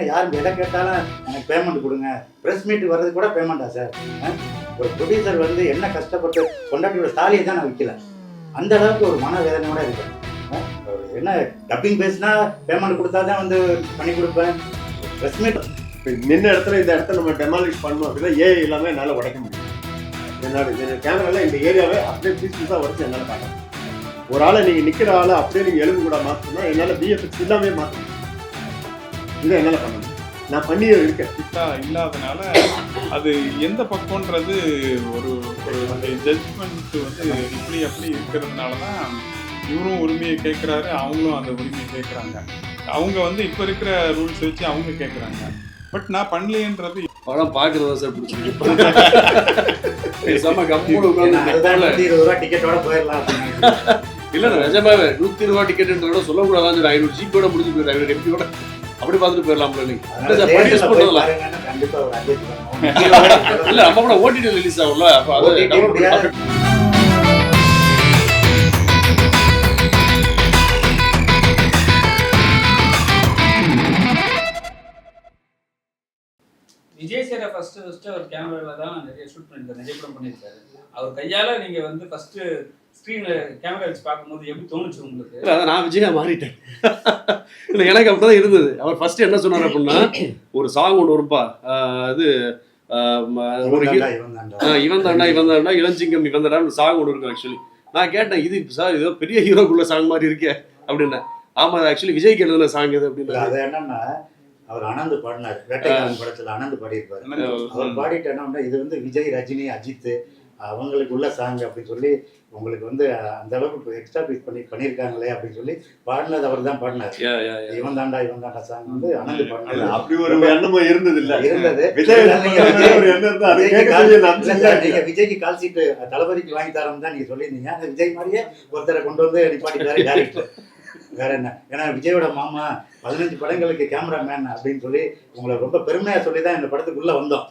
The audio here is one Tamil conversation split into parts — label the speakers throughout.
Speaker 1: என்ன யாரும் எதை கேட்டாலும் எனக்கு பேமெண்ட் கொடுங்க, ப்ரெஸ் மீட் வர்றது கூட பேமெண்ட்டா சார்? ஒரு ப்ரொடியூசர் வந்து என்ன கஷ்டப்பட்டு கொண்டாட்டியோட தாலியை தான் நான் விற்கல, அந்த அளவுக்கு ஒரு மனவேதனையோட இருக்கேன். என்ன டப்பிங் பேசினா பேமெண்ட் கொடுத்தா தான் வந்து பண்ணி கொடுப்பேன். ப்ரெஸ் மீட்
Speaker 2: நின்ன இடத்துல இந்த இடத்துல நம்ம டெமாலிஷ் பண்ணணும் அப்படின்னா ஏஐ எல்லாமே என்னால் உடைக்க முடியும். என்னோட கேமரால இந்த ஏரியாவை அப்படியே பீஸ்ஃபுல்லாக உடச்சு என்னால் பார்க்கலாம். ஒரு ஆளை நீங்கள் நிற்கிற ஆளை அப்படியே நீங்கள் எலும்பு கூட மாற்றணும்னா என்னால் பிஎஃப்எக்ஸ் எல்லாமே மாற்ற முடியும். இதை என்னால் பண்ண முடியும். நான் பண்ணியே இருக்கேன்.
Speaker 3: இல்லாதனால அது எந்த பக்கம்ன்றது ஒரு ஜட்ஜ்மெண்ட் வந்து இப்படி அப்படி இருக்கிறதுனால தான் இவரும் உரிமையை கேட்குறாரு, அவங்களும் அந்த உரிமையை கேட்குறாங்க. அவங்க வந்து இப்போ இருக்கிற ரூல்ஸ் வச்சு அவங்க கேட்குறாங்க. பட் நான் பண்ணலையன்றது
Speaker 4: படம் பார்க்குறதா சார் பிடிச்சிருக்கு.
Speaker 1: டிக்கெட்டோட போயிடலாம்.
Speaker 4: இல்லை நிஜமாவே 120 ரூபா டிக்கெட்டுன்றத சொல்லக்கூடாதான். 500 ஜிபியோட முடிஞ்சு போயிடும், 500 எம்பியோட அப்படி பார்த்துட்டு போயிடலாம்ல. இல்லை நம்ம கூட ஓடிடி ரிலீஸ் ஆகும்ல, அப்போ அதை டவுன்லோட்.
Speaker 5: விஜய் சாரை ஃபர்ஸ்ட் அவர் கேமரால தான் நிறைய ஷூட் பண்ணியிருக்காரு, நிறைய படம் பண்ணியிருக்காரு. அவர் கையால நீங்க வந்து ஃபர்ஸ்ட் ஸ்க்ரீன்ல கேமரா வச்சு பார்க்கும்போது எப்படி தோணுச்சு உங்களுக்கு?
Speaker 4: இல்லை அதான் நான் விஜயா மாறிட்டேன். இல்லை எனக்கு அப்படிதான் இருந்தது. அவர் ஃபர்ஸ்ட் என்ன சொன்னார் அப்படின்னா, ஒரு சாங் ஒன்று வரும்பா, அது ஒரு இவன் தாண்டா இளஞ்சிங்கம் இவன் தாண்டா சாங் ஒன்று இருக்கு. ஆக்சுவலி நான் கேட்டேன், இது சார் ஏதோ பெரிய ஹீரோக்குள்ள சாங் மாதிரி இருக்கே அப்படின்னா. ஆமாம், ஆக்சுவலி விஜய்க்கு எழுதுன சாங் இது அப்படின்னு.
Speaker 1: அது என்னன்னா அவர் ஆனந்த் பாடினார், வேட்டைக்காரன் படத்துல ஆனந்த் பாடியிருப்பாரு. அவர் பாடிட்டு என்ன, இது வந்து விஜய், ரஜினி, அஜித் அவங்களுக்கு உள்ள சாங் அப்படின்னு சொல்லி உங்களுக்கு வந்து அந்த அளவுக்கு எக்ஸ்ட்ரா பீஸ் பண்ணியிருக்காங்களே அப்படின்னு சொல்லி பாடினது அவர் தான் பாடினார். இவன் தாண்டா சாங் வந்து ஆனந்த் பாடினார்.
Speaker 2: அப்படி ஒரு எண்ணமும் இருந்தது.
Speaker 1: நீங்க விஜய்க்கு கால் சீட்டு தளபதிக்கு வாங்கி தரோம் தான் நீங்க சொல்லியிருந்தீங்க. அந்த விஜய் மாதிரியே ஒருத்தரை கொண்டு வந்து நிப்பாட்டிட்டாரு டேரக்டர். வேற என்ன, ஏன்னா விஜயோட மாமா 15 படங்களுக்கு கேமராமேன் அப்படின்னு சொல்லி உங்களை ரொம்ப பெருமையாக சொல்லி தான் இந்த படத்துக்குள்ளே வந்தோம்.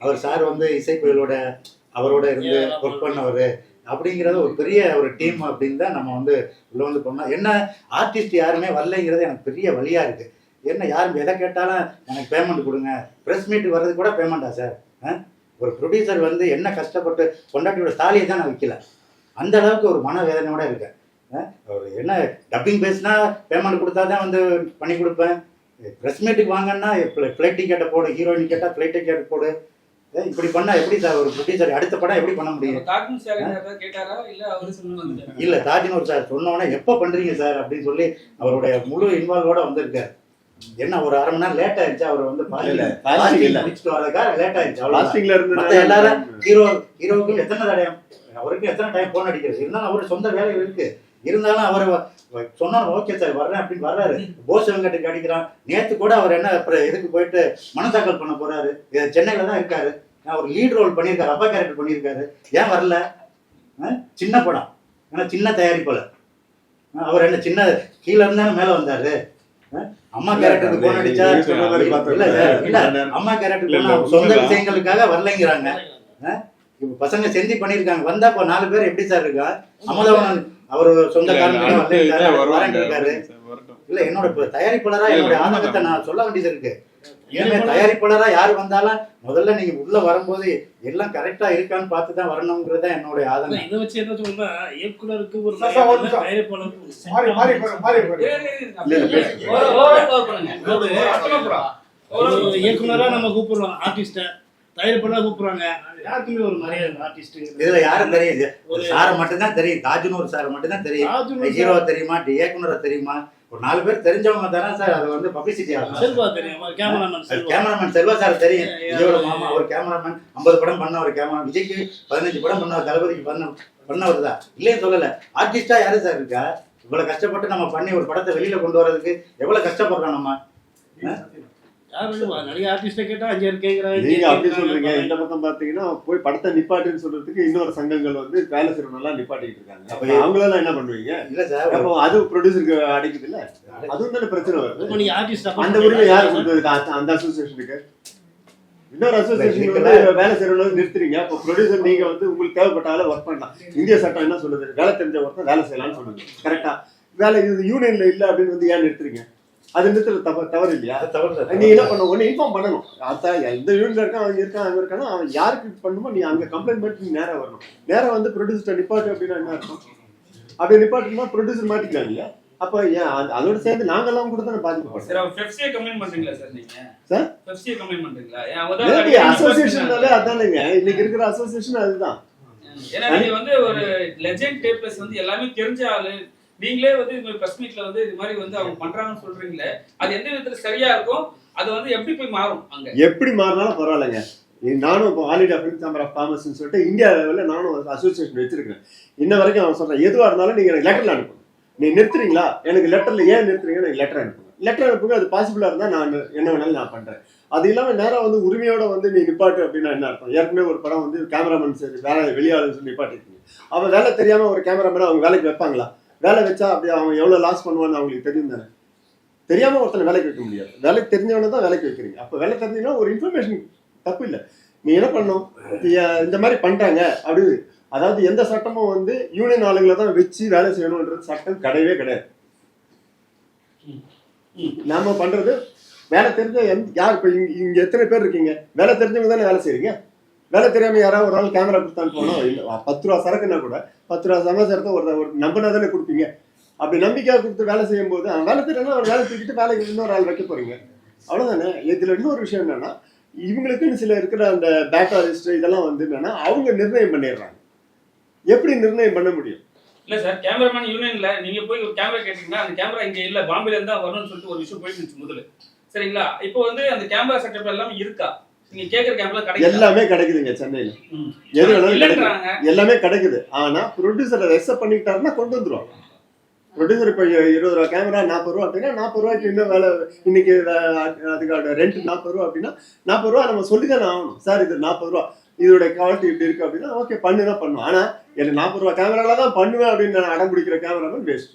Speaker 1: அவர் சார் வந்து இசைப்புயலோட அவரோட இருந்து ஒர்க் பண்ணவர் அப்படிங்கிறது ஒரு பெரிய ஒரு டீம் அப்படின்னு தான் நம்ம வந்து உள்ள வந்து பண்ணோம். என்ன ஆர்டிஸ்ட் யாருமே வரலைங்கிறது எனக்கு பெரிய வழியாக இருக்குது. என்ன யாரும் எதை கேட்டாலும் எனக்கு பேமெண்ட் கொடுங்க, ப்ரெஸ் மீட் வர்றது கூட பேமெண்ட்டா சார்? ஒரு ப்ரொடியூசர் வந்து என்ன கஷ்டப்பட்டு கொண்டாட்டியோட தாலியை தான் நான் விற்கல, அந்த அளவுக்கு ஒரு மனவேதனையோட இருக்கேன். என்ன டப்பிங் பேசினா பேமெண்ட் கொடுத்தா தான் வந்து பண்ணி கொடுப்பேன். ப்ரெஸ் மீட்டுக்கு வாங்கன்னா ஃப்ளைட் டிக்கெட்டை போடு, ஹீரோயின் கேட்டால் ஃப்ளைட் டிக்கெட் போடு. இப்படி பண்ணா எப்படி சார் ஒரு ப்ரொடியூசர் அடுத்த படம் எப்படி பண்ண முடியும்? இல்லை, தாஜ்னூர் சார் சொன்னோன்னே எப்போ பண்ணுறீங்க சார் அப்படின்னு சொல்லி அவருடைய முழு இன்வால்வோட வந்திருக்காரு. என்ன ஒரு அரை மணி நேரம் லேட் ஆயிடுச்சு. அவர் வந்து முடிச்சுட்டு வரதுக்காக லேட் ஆயிடுச்சு. அவ்வளோ எல்லாரும் ஹீரோவுக்கும் எத்தனை தடையம், அவருக்கு எத்தனை டைம் ஃபோன் அடிக்கிறது. இருந்தாலும் அவர் சொந்த வேலைகள் இருக்கு. இருந்தாலும் அவர் சொன்னாலும் ஓகே சார் வர்றேன் அப்படின்னு வர்றாரு. போஸ் வெங்கட்டுக்கு அடிக்கிறான். நேற்று கூட அவர் என்ன இதுக்கு போயிட்டு மனு தாக்கல் பண்ண போறாரு. சென்னையில தான் இருக்காரு. ஒரு லீட் ரோல் பண்ணியிருக்காரு, அப்பா கேரக்டர் பண்ணியிருக்காரு. ஏன் வரல? சின்ன படம், ஏன்னா சின்ன தயாரிப்பாளர். அவர் என்ன சின்ன கீழே இருந்தாலும் மேலே வந்தாரு. அம்மா கேரக்டருக்கு போன் அடிச்சா இல்ல சார், இல்ல அம்மா கேரக்டருக்கு சொந்த விஷயங்களுக்காக வரலைங்கிறாங்க. இப்ப பசங்க செஞ்சு பண்ணியிருக்காங்க. வந்தா இப்போ 4 பேர் எப்படி சார் இருக்கா? அமுதவனன் அவர் சொந்த இருக்காரு. இல்ல என்னோட தயாரிப்பாளரா என்னோட ஆதங்கத்தை நான் சொல்ல வேண்டியது இருக்கு. ஏன்னா தயாரிப்பாளரா யாரு வந்தாலும் முதல்ல நீங்க உள்ள வரும்போது எல்லாம் கரெக்டா இருக்கான்னு பார்த்து தான் வரணுங்கிறது தான் என்னோட ஆதங்கம்.
Speaker 6: இதை வச்சு என்ன சொல்றா, இயக்குனருக்கு ஒரு இயக்குனரா நம்ம கூப்பிடுறோம், ஆர்டிஸ்ட தயாரிப்பாளரா கூப்பிடுறாங்க. யாருக்குமே ஒரு மரியாதை ஆர்டிஸ்ட்.
Speaker 1: இதுல யாரும் தெரியுது, சாரை மட்டும்தான் தெரியும். தாஜ்னூர் சாரை மட்டும்தான் தெரியும். ஹீரோவை தெரியுமா, இயக்குனரை தெரியுமா? ஒரு 4 பேர் தெரிஞ்சவங்க தானே சார் அது வந்து பப்ளிசிட்டி ஆகும்.
Speaker 6: செல்வா தெரியும்,
Speaker 1: கேமராமேன் செல்வா சார் தெரியும். விஜயோட மாமா ஒரு கேமராமேன், 50 படம் பண்ண ஒரு கேமரா. விஜய்க்கு 15 படம் பண்ண, தளபதிக்கு பண்ணவர் தான் இல்லைன்னு சொல்லல. ஆர்டிஸ்டா யாரு சார் இருக்கா? இவ்வளவு கஷ்டப்பட்டு நம்ம பண்ணி ஒரு படத்தை வெளியில கொண்டு வரதுக்கு எவ்வளவு கஷ்டப்படுறோம் நம்ம.
Speaker 6: நிறைய ஆர்டிஸ்ட கேட்டா 5 பேர் கேக்குறாங்க.
Speaker 2: நீங்க அப்படி சொல்றீங்க. இந்த பக்கம் பாத்தீங்கன்னா போய் படத்தை நிப்பாட்டுன்னு சொல்றதுக்கு இன்னொரு சங்கங்கள் வந்து வேலை செய்யறவங்க நிப்பாட்டிட்டு இருக்காங்க. அப்ப அவங்களெல்லாம் என்ன பண்ணுவீங்க?
Speaker 1: இல்ல சார்,
Speaker 2: அப்போ அது ப்ரொடியூசருக்கு அடிக்குது இல்ல, அதுவும் தானே பிரச்சனை வருது.
Speaker 6: நீங்க ஆர்டிஸ்ட்
Speaker 2: அந்த உரிமை யாரு கொடுத்தது? அந்த அசோசியேஷனுக்கு. இன்னொரு அசோசியேஷன் வந்து வேலை செய்யறவங்க நிறுத்துறீங்க. அப்போ ப்ரொடியூசர் நீங்க வந்து உங்களுக்கு தேவைப்பட்டாலும் ஒர்க் பண்ணலாம். இந்திய சட்டம் என்ன சொல்லுது? வேலை தெரிஞ்ச ஒர்க் வேலை செய்யலாம்னு சொல்லுது. கரெக்டா? வேலை இது யூனியன்ல இல்ல அப்படின்னு வந்து ஏன் நிறுத்துறீங்க? அது நிறுத்தல தவறு இல்லையா?
Speaker 1: அது தவிர
Speaker 2: நீ என்ன பண்ண ஒண்ணு இன்ஃபார்ம் பண்ணணும். அதான் இந்த யூனிட்ல இருக்கான், அவங்க இருக்கான், அவங்க இருக்கானா, அவன் யாருக்கு பண்ணுமோ நீ அங்க கம்ப்ளைண்ட் பண்ணிட்டு நீ நேரம் வரணும். நேரம் வந்து ப்ரொடியூசர் நிப்பாட்டு அப்படின்னா என்ன இருக்கும்? அப்படி நிப்பாட்டுனா ப்ரொடியூசர் மாட்டிக்கலாம் இல்லையா? அப்ப ஏன் அதோட சேர்ந்து நாங்கெல்லாம் கூட தானே பாதிக்கப்படுறோம்.
Speaker 5: சார் அவர் பெப்சியை கம்ப்ளைண்ட் பண்றீங்களா சார் நீங்க?
Speaker 2: சார்
Speaker 5: பெப்சியை கம்ப்ளைண்ட் பண்றீங்களா?
Speaker 2: அசோசியேஷன்னாலே அதானுங்க இன்னைக்கு இருக்கிற அசோசியேஷன் அதுதான்.
Speaker 5: ஏன்னா நீங்க வந்து ஒரு லெஜெண்ட் டேப்லஸ் வந்து எல்லாமே தெரிஞ்ச ஆளு, நீங்களே வந்து இந்த பிரஸ் மீட்ல வந்து இது மாதிரி வந்து அவங்க பண்றாங்கன்னு சொல்றீங்களே, அது எந்த விதத்துல சரியா இருக்கும்? அது வந்து எப்படி போய் மாறும்? அங்க எப்படி
Speaker 2: மாறினாலும் பரவாயில்லைங்க. நானும் இப்போ all India print chamber of காமர்ஸ்னு சொல்லிட்டு இந்தியா லெவலில் நானும் அசோசியேஷன் வச்சிருக்கேன். இன்ன வரைக்கும் அவன் சொல்றேன், எதுவாக இருந்தாலும் நீங்க எனக்கு லெட்டர்ல அனுப்புங்க. நீ நிறுத்துறீங்களா, எனக்கு லெட்டர்ல ஏன் நிறுத்துறீங்க, எனக்கு லெட்டர் அனுப்புங்க. லெட்டர் அனுப்புங்க, அது பாசிபிளா இருந்தா நான் என்ன வேணாலும் நான் பண்றேன். அது இல்லாம நேரம் வந்து உரிமையோட வந்து நீ நிப்பாட்டு அப்படின்னா என்ன அர்த்தம்? ஏற்கனவே ஒரு படம் வந்து கேமராமேன் சரி வேலை வெளியாளுன்னு சொல்லி நிப்பாட்டிருக்கீங்க. அவன் வேலை தெரியாம ஒரு கேமராமேனை அவங்க வேலைக்கு வைப்பாங்களா? வேலை வச்சா அப்படி அவன் எவ்வளவு லாஸ் பண்ணுவான்னு அவங்களுக்கு தெரியும் தானே? தெரியாம ஒருத்தனை வேலைக்கு வைக்க முடியாது. வேலைக்கு தெரிஞ்சவனை தான் வேலைக்கு வைக்கிறீங்க. அப்ப வேலை தெரிஞ்சீங்கன்னா ஒரு இன்ஃபர்மேஷன் தப்பு இல்லை. நீ என்ன பண்ணும், இந்த மாதிரி பண்றாங்க அப்படி, அதாவது எந்த சட்டமும் வந்து யூனியன் ஆளுங்களை தான் வச்சு வேலை செய்யணும்ன்றது சட்டம் கிடையவே கிடையாது. நாம பண்றது வேலை தெரிஞ்ச யார் இப்ப இங்க எத்தனை பேர் இருக்கீங்க? வேலை தெரிஞ்சவங்க தானே வேலை செய்றீங்க. வேலை தெரியாம யாராவது ஒரு நாள் கேமரா கொடுத்தான்னு போனோம், இல்லை 10 ரூபா சரக்குன்னா கூட 10 ரூபா சமாச்சாரத்தை ஒரு நம்பினா தானே கொடுப்பீங்க. அப்படி நம்பிக்கையா கொடுத்து வேலை செய்யும் போது அவன் வேலை தெரியலன்னா அவன் வேலை தூக்கிட்டு வேலைக்கு இன்னொரு ஆள் வைக்க போறீங்க, அவ்வளவுதானே. இதுல இன்னொரு விஷயம் என்னன்னா, இவங்களுக்குன்னு சில இருக்கிற அந்த பேட்டா லிஸ்ட் இதெல்லாம் வந்து என்னன்னா அவங்க நிர்ணயம் பண்ணிடுறாங்க. எப்படி நிர்ணயம் பண்ண முடியும்?
Speaker 5: இல்ல சார், கேமராமேன் யூனியன்ல நீங்க போய் ஒரு கேமரா கேட்டீங்கன்னா அந்த கேமரா இங்க இல்ல பாம்பேல இருந்தா வரணும்னு சொல்லிட்டு ஒரு விஷயம் போயிட்டு இருந்துச்சு முதல்ல, சரிங்களா? இப்போ வந்து அந்த கேமரா செட்டப் எல்லாம் இருக்கா? நீங்க கேக்குற கேமரா கிடைக்குது? எல்லாமே
Speaker 2: கிடைக்குதுங்க சென்னையில. எது வேணாலும் எல்லாமே கிடைக்குது. ஆனா ப்ரொடியூசரை ரெசப்ட் பண்ணிக்கிட்டாருன்னா கொண்டு வந்துருவாங்க. ப்ரொடியூசர் இப்போ 20 ரூபா கேமரா 40 ரூபா அப்படின்னா 40 ரூபாய்க்கு இன்னும் வேலை இன்னைக்கு அதுக்கான ரெண்ட் 40 ரூபா அப்படின்னா 40 ரூபா நம்ம சொல்லி தானே ஆகணும். சார் இது 40 ரூபா, இதோட குவாலிட்டி இப்படி இருக்கு அப்படின்னா ஓகே பண்ணுதான் பண்ணுவோம். ஆனா எனக்கு 40 ரூபா கேமரால தான் பண்ணுவேன் அப்படின்னு நான் அடம் பிடிக்கிற கேமராமேன் வேஸ்ட்.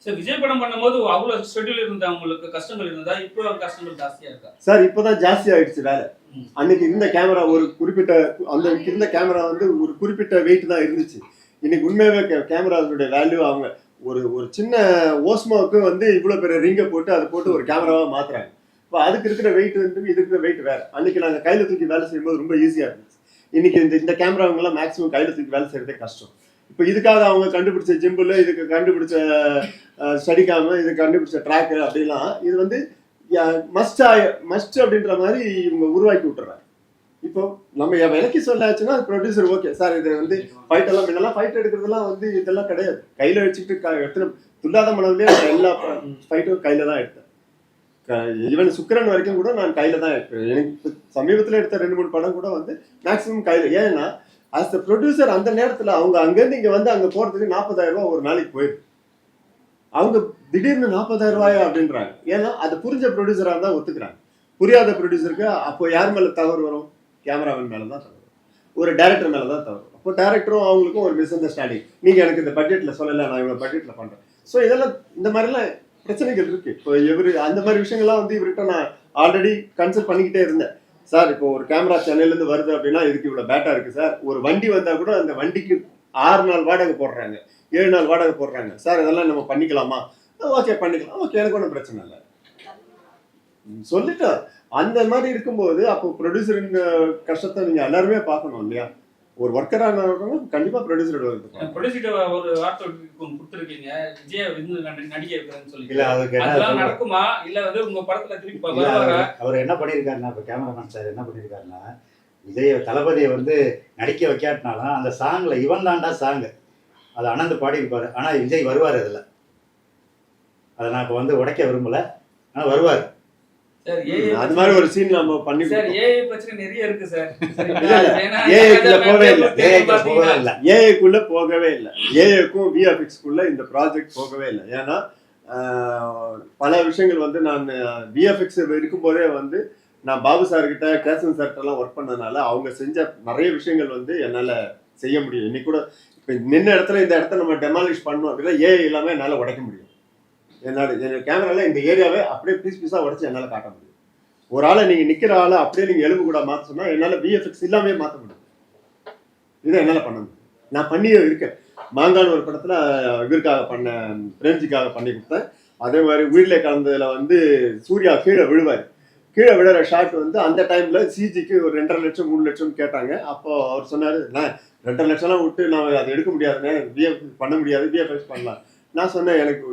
Speaker 5: சார் விஜய் படம் பண்ணும்போது அவ்வளவு ஷெட்யூல் இருந்தா உங்களுக்கு கஷ்டங்கள் இருந்தா இப்போ கஷ்டங்கள் ஜாஸ்தியா இருக்கா?
Speaker 2: சார் இப்போதான் ஜாஸ்தி ஆயிடுச்சு வேலை. அன்னைக்கு இருந்த கேமரா ஒரு குறிப்பிட்ட அந்த இருந்த கேமரா வந்து ஒரு குறிப்பிட்ட வெயிட் தான் இருந்துச்சு. இன்னைக்கு உண்மையாவே கேமராவுடைய வேல்யூ அவங்க ஒரு சின்ன ஓஸ்மோவுக்கு வந்து இவ்வளவு பெரிய ரிங்கை போட்டு அதை போட்டு ஒரு கேமராவா மாத்துறாங்க. இப்போ அதுக்கு இருக்கிற வெயிட் வந்து இது இருக்கிற வெயிட் வேற. அன்னைக்கு நாங்க கையில தூக்கி வேலை செய்யும்போது ரொம்ப ஈஸியா இருந்துச்சு. இன்னைக்கு இந்த கேமராவங்க எல்லாம் மேக்ஸிமம் கையில தூக்கி வேலை செய்யறதே கஷ்டம். இப்போ இதுக்காக அவங்க கண்டுபிடிச்ச ஜிம்பிள், இதுக்கு கண்டுபிடிச்ச ஸ்டடிக்காம, இதுக்கு கண்டுபிடிச்ச ட்ராக் அப்படிலாம் இது வந்து மஸ்ட் அப்படின்ற மாதிரி இவங்க உருவாக்கி விட்டுறாங்க. இப்போ நம்ம விலைக்கு சொல்லாச்சுன்னா ப்ரொடியூசர் ஓகே சார் இது வந்து ஃபைட் எல்லாம் முன்னெல்லாம் ஃபைட் எடுக்கிறதுலாம் வந்து இதெல்லாம் கிடையாது. கையில வச்சுக்கிட்டு எடுத்து துல்லாத மனதிலே எல்லா ஃபைட்டும் கையில தான் எடுத்தேன். ஈவன் சுக்கிரன் வரைக்கும் கூட நான் கையில தான் எடுப்பேன். எனக்கு சமீபத்தில் எடுத்த 2-3 படம் கூட வந்து மேக்ஸிமம் கையில. ஏன்னா ஆஸ் அ ப்ரொடியூசர் அந்த நேரத்தில் அவங்க அங்கேருந்து இங்கே வந்து அங்கே போகிறதுக்கு 40,000 ரூபா ஒரு நாளைக்கு போயிடுது. அவங்க திடீர்னு 40,000 ரூபாயா அப்படின்றாங்க. ஏன்னா அது புரிஞ்ச ப்ரொடியூசராக இருந்தால் ஒத்துக்கிறாங்க. புரியாத ப்ரொடியூசருக்கு அப்போ யார் மேலே தவறு வரும்? கேமராமேன் மேலே தான் தவறு, ஒரு டைரக்டர் மேலே தான் தவறு. அப்போ டைரக்டரும் அவங்களுக்கும் ஒரு மிஸ் அண்டர்ஸ்டாண்டிங். நீங்கள் எனக்கு இந்த பட்ஜெட்டில் சொல்லலை, நான் இவ்வளோ பட்ஜெட்டில் பண்ணுறேன். ஸோ இதெல்லாம் இந்த மாதிரிலாம் பிரச்சனைகள் இருக்கு. இப்போ அந்த மாதிரி விஷயங்கள்லாம் வந்து இவர்கிட்ட நான் ஆல்ரெடி கன்சல்ட் பண்ணிக்கிட்டே இருந்தேன். சார் இப்போ ஒரு கேமரா சென்னையிலேருந்து வருது அப்படின்னா இதுக்கு இவ்வளோ பேட்டா இருக்குது சார். ஒரு வண்டி வந்தால் கூட அந்த வண்டிக்கு 6 நாள் வாடகை போடுறாங்க, 7 நாள் வாடகை போடுறாங்க. சார் இதெல்லாம் நம்ம பண்ணிக்கலாமா? ஓகே பண்ணிக்கலாம், ஓகே எனக்கு ஒன்றும் பிரச்சனை இல்லை சொல்லிட்டு. அந்த மாதிரி இருக்கும்போது அப்போ ப்ரொடியூசரின் கஷ்டத்தை நீங்கள் எல்லாருமே பார்க்கணும் இல்லையா? ஒரு ஒர்க்கராக கண்டிப்பாக ப்ரொடியூசரோட
Speaker 5: ஒரு வார்த்தை கொடுத்துருக்கீங்க, விஜய் நடிக்க வைக்கிறேன்னு சொல்லி. அதெல்லாம் நடக்குமா? இல்லை வந்து உங்க படத்துல திருப்பி
Speaker 1: அவர் என்ன பண்ணியிருக்காருன்னா, இப்போ கேமராமேன் சார் என்ன பண்ணியிருக்காருன்னா, விஜய் தளபதியை வந்து நடிக்க வைக்காட்டினாலும் அந்த சாங்ல இவன் தாண்டா சாங்கு அது அனந்த் பாடியிருப்பாரு. ஆனால் விஜய் வருவார் அதில். அதை நான் இப்போ வந்து உடைக்க விரும்பல, ஆனால் வருவார்.
Speaker 2: அது மாதிரி ஒரு சீன் நம்ம பண்ணி
Speaker 5: சார். ஏஐ பிரச்சனை நிறைய இருக்கு சார்.
Speaker 2: ஏஐக்குள்ள போகவே இல்லை. ஏஐக்கும் விஎஃப்எக்ஸ்க்குள்ள இந்த ப்ராஜெக்ட் போகவே இல்லை. ஏன்னா பல விஷயங்கள் வந்து நான் விஎஃப்எக்ஸ் இருக்கும்போதே வந்து நான் பாபு சார்கிட்ட கேசவன் சார்கிட்ட எல்லாம் ஒர்க் பண்ணதுனால அவங்க செஞ்ச நிறைய விஷயங்கள் வந்து என்னால செய்ய முடியும். இன்னைக்கு கூட இப்போ நின்ன இடத்துல இந்த இடத்த நம்ம டெமாலிஷ் பண்ணோம் அப்படின்னா ஏஐ எல்லாமே என்னால் உடைக்க முடியும். என் கேமரால இந்த ஏரியாவே அப்படியே பீஸ் பீஸா உடைச்சு என்னால் காட்ட முடியும். ஒரு ஆளை நீங்க நிக்கிற ஆளை அப்படியே நீங்க எலும்பு கூட மாற்ற சொன்னா என்னால் விஎஃப்எக்ஸ் இல்லாமே மாற்ற முடியும். இதை என்னால் பண்ண முடியும். நான் பண்ணியே இருக்கேன். மாங்கான ஒரு படத்துல இவருக்காக பண்ண பிரேம்ஜிக்காக பண்ணி கொடுத்தேன். அதே மாதிரி உயிரிலே கலந்ததுல வந்து சூர்யா கீழே விழுவார். கீழே விழுற ஷாட் வந்து அந்த டைம்ல சிஜிக்கு ஒரு 2.5 லட்சம் 3 லட்சம் கேட்டாங்க. அப்போ அவர் சொன்னாரு, நான் 2.5 லட்சம்லாம் விட்டு நான் அதை எடுக்க முடியாதுன்னு, விஎஃப் பண்ண முடியாது, விஎஃப்எக்ஸ் பண்ணலாம். நான் சொன்னேன், எனக்கு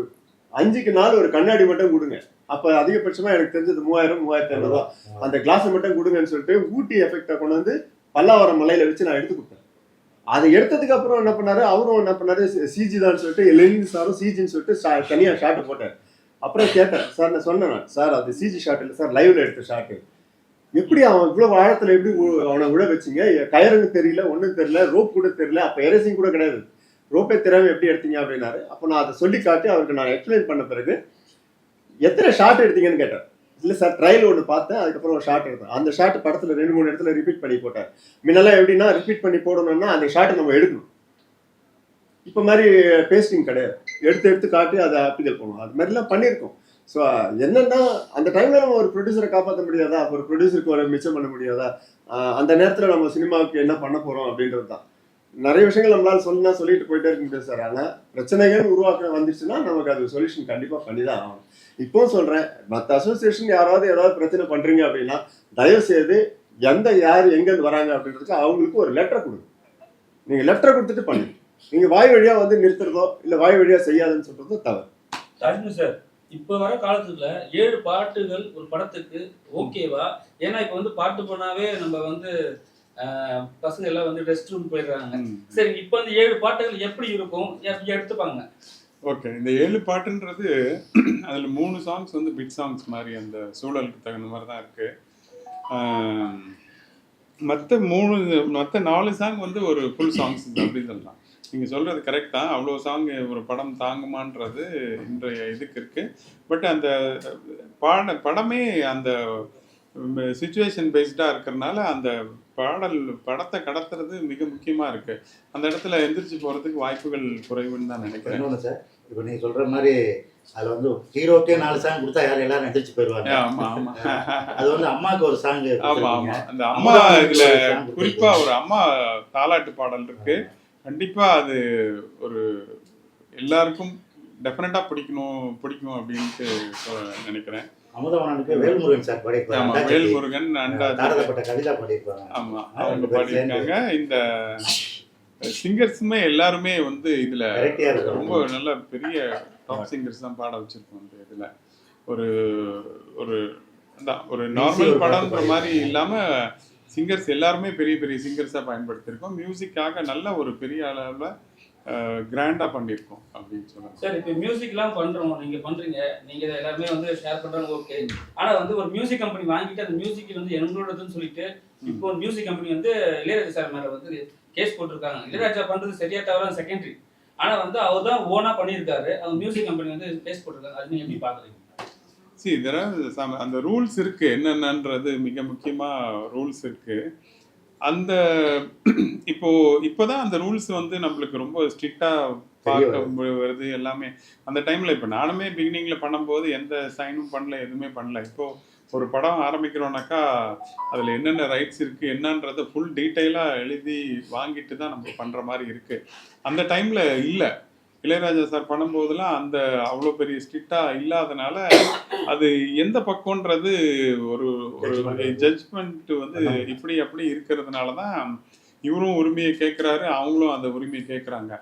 Speaker 2: 5க்கு 4 ஒரு கண்ணாடி மட்டும் கொடுங்க. அப்போ அதிகபட்சமா எனக்கு தெரிஞ்சது 3000 3500 ரூபா. அந்த கிளாஸை மட்டும் கொடுங்கன்னு சொல்லிட்டு ஊட்டி எஃபெக்டை கொண்டு வந்து பல்லாவரம் மலையில வச்சு நான் எடுத்து கொடுத்தேன். அதை எடுத்ததுக்கு அப்புறம் என்ன பண்ணாரு, அவரும் என்ன பண்ணாரு, சிஜி தான் சொல்லிட்டு லெனின் சாரும் சிஜின்னு சொல்லிட்டு தனியா ஷாட் போட்டார். அப்புறம் கேட்டேன், சார் நான் சொன்னேன், சார் அது சிஜி ஷாட் இல்லை சார், லைவ்ல எடுத்த ஷாட்டு. எப்படி அவன் இவ்வளவு ஆழத்துல எப்படி அவனை விழ வச்சிங்க? கயருன்னு தெரியல, ஒன்றும் தெரியல, ரோப் கூட தெரியல, அப்ப எரேசிங் கூட கிடையாது, ரோப்பே தெரியாம எப்படி எடுத்தீங்க அப்படின்னாரு. அப்போ நான் அதை சொல்லி காட்டி அவருக்கு நான் எக்ஸ்பிளைன் பண்ண பிறகு எத்தனை ஷாட் எடுத்தீங்கன்னு கேட்டேன். இல்லை சார், ட்ரையல் ஒன்று பார்த்தேன், அதுக்கப்புறம் ஒரு ஷாட் எடுத்தேன். அந்த ஷாட் படத்தில் 2-3 இடத்துல ரிப்பீட் பண்ணி போட்டார். முன்னெல்லாம் எப்படின்னா ரிப்பீட் பண்ணி போடணும்னா அந்த ஷாட்டை நம்ம எடுக்கணும். இப்போ மாதிரி பேஸ்டிங் கிடையாது, எடுத்து காட்டி அதை ஆப்டிகல் பண்ணுவோம். அது மாதிரிலாம் பண்ணியிருக்கோம். ஸோ என்னன்னா அந்த டைம்ல நம்ம ஒரு ப்ரொடியூசரை காப்பாற்ற முடியாதா, ஒரு ப்ரொடியூசருக்கு ஒரு மிச்சம் பண்ண முடியாதா, அந்த நேரத்தில் நம்ம சினிமாவுக்கு என்ன பண்ண போகிறோம் அப்படின்றது தான். நிறைய விஷயங்கள் நம்மளால சொல்லிட்டு போயிட்டே இருக்க முடியாது சார். ஆனால் பிரச்சனைகள் உருவாக்க வந்துச்சுன்னா நமக்கு அது சொல்யூஷன் கண்டிப்பாக பண்ணி தான் ஆகணும். இப்போ சொல்றேன், மற்ற அசோசியேஷன் யாராவது ஏதாவது பிரச்சனை பண்றீங்க அப்படின்னா தயவு செய்து யார் எங்கேருந்து வராங்க அப்படின்றதுக்கு அவங்களுக்கு ஒரு லெட்டர் கொடுங்க. நீங்க லெட்டர் கொடுத்துட்டு பண்ணுங்க. நீங்க வாய் வழியா வந்து நிறுத்துறதோ இல்ல வாய் வழியா செய்யாதுன்னு சொல்றதோ தவறு.
Speaker 5: ராஜ்மு சார், இப்போ வர காலத்துல 7 பாட்டுகள் ஒரு படத்துக்கு ஓகேவா? ஏன்னா இப்போ வந்து பாட்டு பண்ணாவே நம்ம வந்து பசங்க எல்லாம் வந்து ரெஸ்ட் ரூம் போயிடுறாங்க. சரி, இப்போ அந்த 7 பாட்டுகள் எப்படி இருக்கும் எடுத்துப்பாங்க?
Speaker 3: ஓகே, இந்த 7 பாட்டுன்றது அதில் 3 சாங்ஸ் வந்து பிட் சாங்ஸ் மாதிரி அந்த சூழலுக்கு தகுந்த மாதிரி தான் இருக்கு. மற்ற 4 சாங் வந்து ஒரு ஃபுல் சாங்ஸ் அப்படி சொல்லலாம். நீங்கள் சொல்கிறது கரெக்ட் தான். அவ்வளோ சாங் ஒரு படம் தாங்குமான்றது இன்றைய இதுக்கு இருக்கு. பட் அந்த படமே அந்த சிச்சுவேஷன் பேஸ்டாக இருக்கிறதுனால அந்த படத்தை கடத்துறது மிக முக்கியமாக இருக்கு. அந்த இடத்துல எந்திரிச்சு போகிறதுக்கு வாய்ப்புகள் குறைவுன்னு தான் நினைக்கிறேன்.
Speaker 1: இன்னொன்று சார், இப்போ நீங்கள் சொல்கிற மாதிரி அதில் வந்து ஹீரோக்கே 4 சாங் கொடுத்தா எல்லாரும் எந்திரிச்சு போயிடுவாங்க.
Speaker 3: ஆமாம் ஆமாம்,
Speaker 1: அது வந்து அம்மாவுக்கு ஒரு சாங்.
Speaker 3: ஆமாம் ஆமாம், அந்த அம்மா இதில் குறிப்பாக ஒரு அம்மா தாலாட்டு பாடல் இருக்கு. கண்டிப்பாக அது ஒரு எல்லாருக்கும் டெஃபினட்டாக பிடிக்கும் அப்படின்ட்டு நினைக்கிறேன்.
Speaker 1: அமுதவாணனுக்கு வேல்முருகன் சார் பாடியிருப்பாங்க.
Speaker 3: வேல்முருகன்
Speaker 1: தாரதப்பட்ட கவிதா பாடியிருப்பாங்க.
Speaker 3: ஆமா, அவங்க பாடியிருக்காங்க. இந்த சிங்கர்ஸுமே எல்லாருமே வந்து இதுல ரொம்ப நல்ல பெரிய டாப் சிங்கர்ஸ் தான் பாட வச்சிருக்கோம். இந்த இதுல ஒரு ஒரு ஒரு நார்மல் படம்ன்ற மாதிரி இல்லாம சிங்கர்ஸ் எல்லாருமே பெரிய பெரிய சிங்கர்ஸா பயன்படுத்தியிருக்கோம். மியூசிக்காக நல்ல ஒரு பெரிய அளவுல கிராண்டா பண்ணியிருக்கோம் அப்படின்னு சொன்னாங்க.
Speaker 5: சார், இப்போ மியூசிக்லாம் பண்றோம், நீங்க பண்றீங்க, நீங்க எல்லாருமே வந்து ஷேர் பண்றாங்க, ஓகே. ஆனா வந்து ஒரு மியூசிக் கம்பெனி வாங்கிட்டு அந்த மியூசிக் வந்து எங்களோடதுன்னு சொல்லிட்டு இப்போ ஒரு மியூசிக் கம்பெனி வந்து இளையராஜா சார் மேல வந்து கேஸ் போட்டிருக்காங்க. இளையராஜா பண்றது சரியா தவறா செகண்டரி, ஆனா வந்து அவர் தான் ஓனா பண்ணியிருக்காரு. அவங்க மியூசிக் கம்பெனி வந்து கேஸ் போட்டிருக்காங்க. அது நீங்க எப்படி பாக்குறீங்க?
Speaker 3: அந்த ரூல்ஸ் இருக்கு, என்னென்னன்றது மிக முக்கியமா ரூல்ஸ் இருக்கு. அந்த இப்போதான் அந்த ரூல்ஸ் வந்து நம்மளுக்கு ரொம்ப ஸ்ட்ரிக்டா பார்க்க வருது எல்லாமே. அந்த டைம்ல இப்போ நானுமே பிகினிங்ல பண்ணும்போது எந்த சைனும் பண்ணல, எதுவுமே பண்ணல. இப்போ ஒரு படம் ஆரம்பிக்கிறோம்னாக்கா அதுல என்னென்ன ரைட்ஸ் இருக்கு என்னன்றத ஃபுல் டீட்டெயிலா எழுதி வாங்கிட்டு தான் நம்ம பண்ற மாதிரி இருக்கு. அந்த டைம்ல இல்லை. இளையராஜா சார் பண்ணும்போதெல்லாம் அந்த அவ்வளோ பெரிய ஸ்ட்ரிக்டா இல்லாதனால அது எந்த பக்கம்ன்றது ஒரு ஒரு ஜட்ஜ்மெண்ட் வந்து இப்படி அப்படி இருக்கிறதுனால தான் இவரும் உரிமையை கேட்குறாரு, அவங்களும் அந்த உரிமையை கேட்குறாங்க.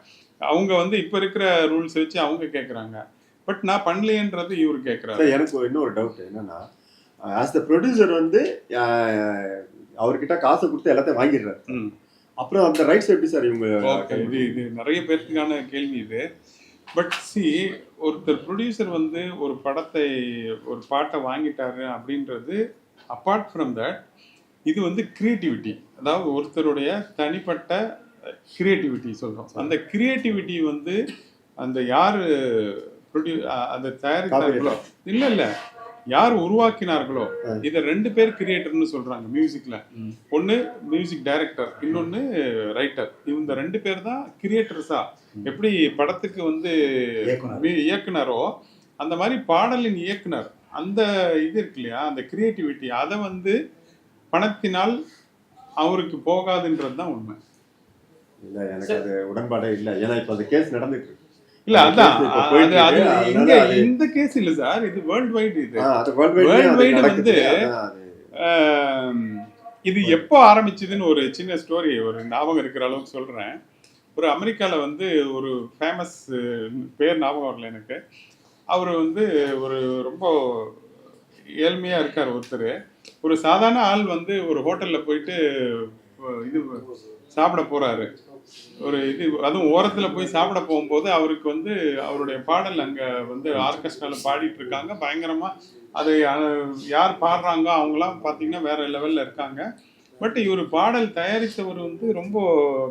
Speaker 3: அவங்க வந்து இப்போ இருக்கிற ரூல்ஸ் வச்சு அவங்க கேட்குறாங்க, பட் நான் பண்ணலையன்றது இவர் கேட்குறாரு.
Speaker 2: எனக்கு இன்னொரு டவுட் என்னன்னா, ஆஸ் த ப்ரொடியூசர் வந்து அவர்கிட்ட காசை கொடுத்து எல்லாத்தையும் வாங்கிடுறாரு. அப்புறம் அந்த ரைட்ஸ் எப்படி சார் இவங்க?
Speaker 3: ஓகே, இது நிறைய பேருக்கான கேள்வி இது. பட் ஒருத்தர் ப்ரொடியூசர் வந்து ஒரு பாட்டை வாங்கிட்டாரு அப்படின்றது அப்பார்ட் ஃப்ரம் தட் இது வந்து கிரியேட்டிவிட்டி, அதாவது ஒருத்தருடைய தனிப்பட்ட கிரியேட்டிவிட்டி சொல்றோம். அந்த கிரியேட்டிவிட்டி வந்து அந்த யாரு அந்த தயாரித்தார்களோ இல்ல யார் உருவாக்கினார்களோ இதை 2 பேர் கிரியேட்டர்னு சொல்றாங்க மியூசிக்ல. ஒன்னு மியூசிக் டைரக்டர், இன்னொன்னு ரைட்டர். இந்த 2 பேர் தான் கிரியேட்டர்ஸா. எப்படி படத்துக்கு வந்து இயக்குனரோ அந்த மாதிரி பாடலின் இயக்குனர் அந்த இது இருக்கு இல்லையா, அந்த கிரியேட்டிவிட்டி அதை வந்து பணத்தினால் அவருக்கு போகாதுன்றது தான் உண்மை.
Speaker 2: இல்லை, எனக்கு அது உடன்பாடே இல்லை. ஏன்னா இப்போ அந்த கேஸ் நடந்துட்டு இருக்கு.
Speaker 3: இல்ல அதான்
Speaker 2: இப்ப போயிட்டு
Speaker 3: அது
Speaker 2: இருக்கு.
Speaker 3: இங்க
Speaker 2: அதனால அது-
Speaker 3: இந்த கேஸ் இல்ல சார், இது வேர்ல்ட் வைடு. இது
Speaker 2: அது worldwide
Speaker 3: Worldwide
Speaker 2: அது நடக்குது.
Speaker 3: வந்து-
Speaker 2: அதான் அது.
Speaker 3: இது எப்போ ஆரம்பிச்சதுன்னு ஒரு சின்ன ஸ்டோரி, ஒரு ஞாபகம் இருக்கிற அளவுக்கு சொல்றேன். ஒரு அமெரிக்கால வந்து ஒரு ஃபேமஸ், பேர் ஞாபகம் வரல எனக்கு, அவர் வந்து ஒரு ரொம்ப ஏழ்மையா இருக்கார் ஒருத்தர். ஒரு சாதாரண ஆள் வந்து ஒரு ஹோட்டல்ல போயிட்டு இது சாப்பிட போறாரு. ஒரு இது அதுவும் ஓரத்துல போய் சாப்பிட போகும்போது அவருக்கு வந்து அவருடைய பாடல் அங்க வந்து ஆர்கெஸ்ட்ரால பாடிட்டு இருக்காங்க பயங்கரமா. அதை யார் பாடுறாங்க அவங்களாம் பார்த்தீங்கன்னா வேற லெவல்ல இருக்காங்க. பட் இவர் பாடல் தயாரித்தவர் வந்து ரொம்ப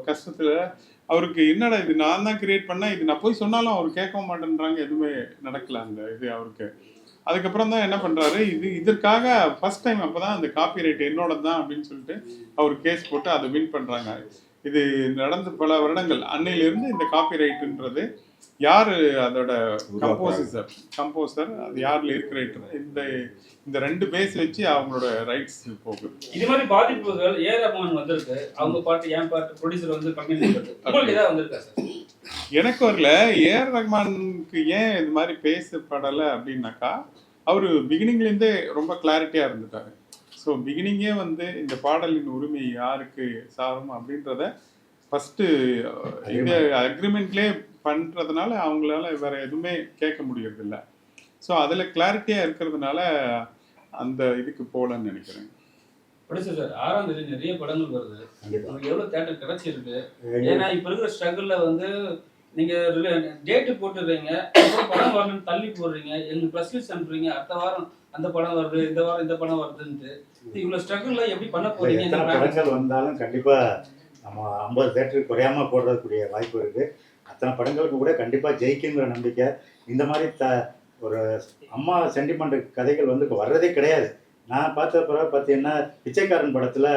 Speaker 3: கஷ்டத்துல, அவருக்கு என்னடா இது நான் தான் கிரியேட் பண்ணேன், இது நான் போய் சொன்னாலும் அவர் கேட்க மாட்டேன்றாங்க, எதுவுமே நடக்கல அந்த இது அவருக்கு. அதுக்கப்புறம் தான் என்ன பண்றாரு, இதற்காக ஃபர்ஸ்ட் டைம் அப்பதான் அந்த காப்பிரைட் என்னோட தான் அப்படின்னு சொல்லிட்டு அவர் கேஸ் போட்டு அதை வின் பண்றாங்க. இது நடந்து பல வருடங்கள். அன்னையிலிருந்து இந்த காப்பிரைட்ன்றது யாரு அதோட கம்போசர் அது யார் லிரிக் ரைட்டர், இந்த ரெண்டு பேஸ் வச்சு அவங்களோட ரைட்ஸ் போகுது.
Speaker 5: இது மாதிரி பாதிப்புகள் ரஹ்மான் வந்திருக்கு, அவங்க பாட்டு என் பாட்டு ப்ரொடியூசர் வந்து கம்பெனி உங்களுக்கு ஏதாவது வந்திருக்கா சார்?
Speaker 3: எனக்கு வரல. ரஹ்மானுக்கு ஏன் இது மாதிரி பேசப்படலை அப்படின்னாக்கா, அவரு பிகினிங்லேருந்தே ரொம்ப கிளாரிட்டியா இருந்துட்டாரு. ஸோ பிகினிங்கே வந்து இந்த பாடலின் உரிமை யாருக்கு சாரும் அப்படின்றத ஃபர்ஸ்ட் இது அக்ரிமெண்ட்லேயே பண்றதுனால அவங்களால வேற எதுவுமே கேட்க முடியறது இல்லை. ஸோ அதுல கிளாரிட்டியா இருக்கிறதுனால அந்த இதுக்கு போகலன்னு நினைக்கிறேன்.
Speaker 5: ப்ரொடியூசர் சார், 6ஆம் தேதி நிறைய படங்கள் வருது, உங்களுக்கு எவ்வளவு தேட்டர் கிடைச்சிருக்கு? ஏன்னா இப்ப இருக்கிற ஸ்ட்ரகிள்ல வந்து நீங்க டேட்டு போட்டுடுறீங்க, அப்புறம் படம் வரணும்னு தள்ளி போடுறீங்க, எங்களுக்கு ப்ரெஸ் ரிலீஸ் அனுப்புறீங்க, அடுத்த வாரம் அந்த படம் வருது, இந்த வாரம் இந்த படம் வருதுன்ட்டு. இவ்வளவு ஸ்ட்ரகிள்ல எப்படி பண்ண போறீங்க?
Speaker 1: எத்தனை படங்கள் வந்தாலும் கண்டிப்பா நம்ம 50 தேட்டருக்கு குறையாம போடுறதுக்குரிய வாய்ப்பு இருக்கு. அத்தனை படங்களுக்கு கூட கண்டிப்பா ஜெயிக்குங்கிற நம்பிக்கை. இந்த மாதிரி ஒரு அம்மா சென்டிமெண்ட் கதைகள் வந்து இப்போ வர்றதே கிடையாது. நான் பார்த்த பிறகு பார்த்தீங்கன்னா பிச்சைக்காரன் படத்தில்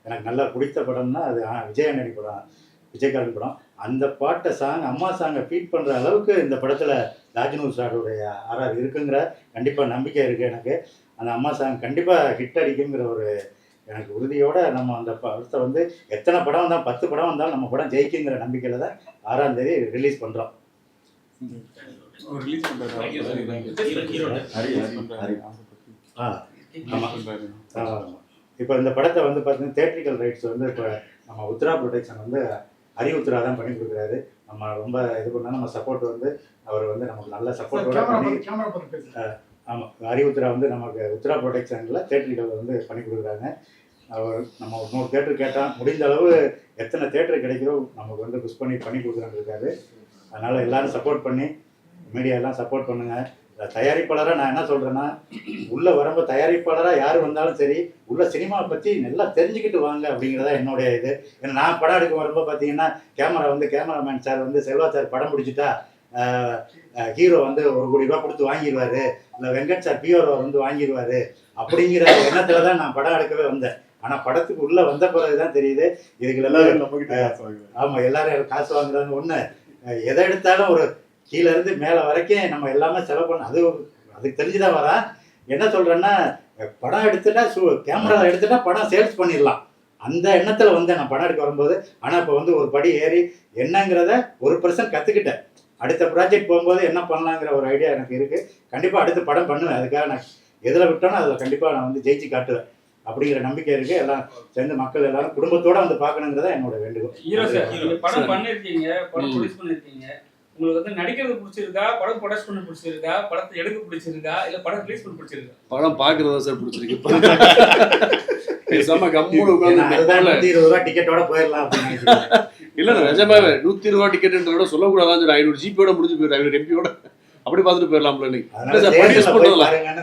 Speaker 1: எனக்கு நல்லா பிடித்த படம்னா அது விஜயானி படம், பிச்சைக்காரன் படம். அந்த பாட்டை அம்மா சாங்கை ஃபீட் பண்ணுற அளவுக்கு இந்த படத்தில் ராஜ்னூர் சாருடைய ஆர்ஆர் இருக்குங்கிற கண்டிப்பாக நம்பிக்கை இருக்குது எனக்கு. அந்த அம்மா சாங் கண்டிப்பாக ஹிட் அடிக்குங்கிற ஒரு எனக்கு உறுதியோட நம்ம அந்த படத்தை வந்து எத்தனை படம் வந்தாலும் 10 படம் வந்தாலும் நம்ம படம் ஜெயிக்குங்கிற நம்பிக்கையில் தான் 6ஆம் தேதி ரிலீஸ் பண்ணுறோம்.
Speaker 3: ரிலீஸ் பண்றாரு.
Speaker 1: இப்போ இந்த படத்தை வந்து பார்த்தீங்கன்னா தேட்ரிக்கல் ரைட்ஸ் வந்து இப்போ நம்ம உத்ரா ப்ரொடக்ஷன் வந்து ஹரி உத்ரா தான் பண்ணி கொடுக்குறாரு. நம்ம ரொம்ப இது பண்ணால் நம்ம சப்போர்ட் வந்து அவர் வந்து நமக்கு நல்ல சப்போர்ட்டோட பண்ணி, ஆமாம், ஹரி உத்ரா வந்து நமக்கு உத்ரா ப்ரொடக்ஷனில் தேட்ரிக்கல் வந்து பண்ணி கொடுக்குறாங்க. அவர் நம்ம 100 தேட்டர் கேட்டால் முடிந்த அளவு எத்தனை தேட்டர் கிடைக்கிறோ நமக்கு வந்து புஷ் பண்ணி கொடுக்குறான்னு இருக்காரு. அதனால் எல்லோரும் சப்போர்ட் பண்ணி, மீடியா எல்லாம் சப்போர்ட் பண்ணுங்கள். தயாரிப்பாளராக நான் என்ன சொல்கிறேன்னா, உள்ளே வரும்போது தயாரிப்பாளராக யார் வந்தாலும் சரி உள்ள சினிமாவை பற்றி நல்லா தெரிஞ்சுக்கிட்டு வாங்க அப்படிங்கிறதா என்னுடைய இது. ஏன்னா நான் படம் எடுக்க வரும்போது பார்த்தீங்கன்னா கேமராமேன் சார் வந்து செல்வா சார் படம் பிடிச்சிட்டா ஹீரோ வந்து 1 கோடி ரூபா கொடுத்து வாங்கிடுவாரு, இல்லை வெங்கட் சார் பிஆர்ஓ வந்து வாங்கிடுவாரு அப்படிங்கிற எண்ணத்தில் தான் நான் படம் எடுக்கவே வந்தேன். ஆனால் படத்துக்கு உள்ளே வந்த பிறகு தான் தெரியுது இதுக்கு எல்லாரும் ஆமாம் எல்லாரும் காசு வாங்குறாங்க. ஒன்று எதை எடுத்தாலும் ஒரு கீழே இருந்து மேலே வரைக்கும் நம்ம எல்லாமே செலவு பண்ண அதுக்கு தெரிஞ்சுதான் வரேன். என்ன சொல்கிறேன்னா, படம் எடுத்துட்டா கேமரா எடுத்துட்டா படம் சேல்ஸ் பண்ணிடலாம் அந்த எண்ணத்தில் வந்து நான் படம் எடுக்க வரும்போது. ஆனால் இப்போ வந்து ஒரு படி ஏறி என்னங்கிறத 1% கற்றுக்கிட்டேன். அடுத்த ப்ராஜெக்ட் போகும்போது என்ன பண்ணலாங்கிற ஒரு ஐடியா எனக்கு இருக்குது. கண்டிப்பாக அடுத்த படம் பண்ணுவேன். அதுக்காக நான் எதில் விட்டோனோ அதில் கண்டிப்பாக நான் வந்து ஜெயிச்சு காட்டுவேன் அப்படிங்கிற நம்பிக்கை இருக்குது. எல்லாம் சேர்ந்து மக்கள் எல்லாரும் குடும்பத்தோட வந்து பார்க்கணுங்கிறத என்னோட வேண்டுகோள்.
Speaker 5: ஹீரோ சார், நீங்க படம் பண்ணிருக்கீங்க, படம் ப்ரொடியூஸ் பண்ணிருக்கீங்க, உங்களுக்கு வந்து நடிக்கிறது பிடிச்சிருக்கா, படம் ப்ரொடக்ஷன் பண்ண பிடிச்சிருக்கா, படத்தை எடுக்க பிடிச்சிருக்கா, இல்ல படம் ரிலீஸ் பண்ண பிடிச்சிருக்கா?
Speaker 4: படம் பாக்குறதா சார் பிடிச்சிருக்கு. பேசாம கம்முனு உட்கார்ந்து
Speaker 1: 120 ரூபா டிக்கெட்டோட போயிடலாம் அப்படின்னு.
Speaker 4: இல்ல நிஜமாவே 120 ரூபா டிக்கெட்ன்றத சொல்லக்கூடாதான். 500 ஜிபியோட முடிஞ்சு போயிடும், 500 எம்பியோட அப்படி பார்த்துட்டு போயிடலாம்ல.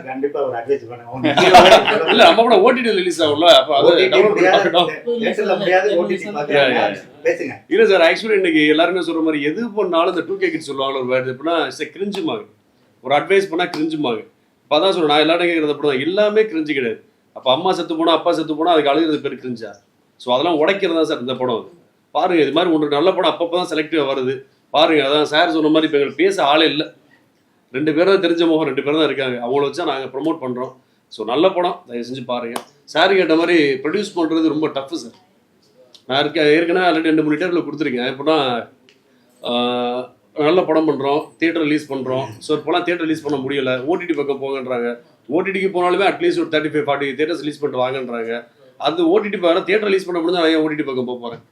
Speaker 1: கண்டிப்பா ஒரு அட்வைஸ் பண்ணுவோம்.
Speaker 4: இல்ல நம்ம கூட ஓடிடி ரிலீஸ் ஆகும்ல, அப்ப அதை டவுன்லோட் பண்ணி பார்க்கணும். இல்ல சார், ஆக்சுவலி இன்னைக்கு எல்லாருமே சொல்ற மாதிரி எது பண்ணாலும் இந்த 2K கிட்ஸ் சொல்லுவாங்க ஒரு வேர்டு எப்படின்னா கிரிஞ்சுமாங்க. ஒரு அட்வைஸ் பண்ணா கிரிஞ்சுமாங்க. இப்போ அதான் சொல்றேன், நான் எல்லாரும் கேட்கறது அப்படிதான், எல்லாமே கிரிஞ்சு கிடையாது. அப்போ அம்மா செத்து போனா அப்பா செத்து போனா அதுக்கு அழுகிறது பேர் கிரிஞ்சா. ஸோ அதெல்லாம் உடைக்கிறதா சார் இந்த படம். பாருங்க, இது மாதிரி ஒன்று நல்ல படம் அப்பப்போ தான் செலக்டிவாக வருது பாருங்க. அதான் சார் சொன்ன மாதிரி இப்போ எங்களுக்கு பேச ஆளே இல்லை. 2 பேர் தான் தெரிஞ்ச முகம், 2 பேர் தான் இருக்காங்க. அவங்கள வச்சா நாங்கள் ப்ரொமோட் பண்ணுறோம். ஸோ நல்ல படம், தயவு செஞ்சு பாருங்கள். சார் கேட்ட மாதிரி ப்ரொடியூஸ் பண்ணுறது ரொம்ப டஃப்பு சார். நான் ஏற்கனவே ஆல்ரெடி 2-3 தேட்டரில் கொடுத்துருக்கேன். எப்படின்னா நல்ல படம் பண்ணுறோம், தியேட்டர் ரிலீஸ் பண்ணுறோம். ஸோ இப்போலாம் தியேட்டர் ரிலீஸ் பண்ண முடியல, ஓடிடி பக்கம் போங்கன்றாங்க. ஓடிடிக்கு போனாலுமே அட்லீஸ்ட் ஒரு 35-40 தியேட்டர்ஸ் ரிலீஸ் பண்ணிட்டு வாங்கன்றாங்க. அது ஓடிடி பாரு, தியேட்டர் ரிலீஸ் பண்ண முடிஞ்சா நான் ஓடிடி பக்கம் போகிறேன்.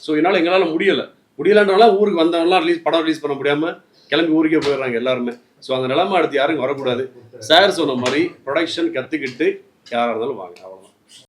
Speaker 4: ஸோ எங்களால் முடியலன்றனால ஊருக்கு வந்தவங்களாம் படம் ரிலீஸ் பண்ண முடியாமல் கிளம்பி ஊருக்கே போயிடுறாங்க எல்லாருமே. ஸோ அந்த நிலைமை அடுத்து யாரும் வரக்கூடாது. சார் சொன்ன மாதிரி ப்ரொடக்ஷன் கற்றுக்கிட்டு யாராக இருந்தாலும் வாங்க, அவ்வளோதான்.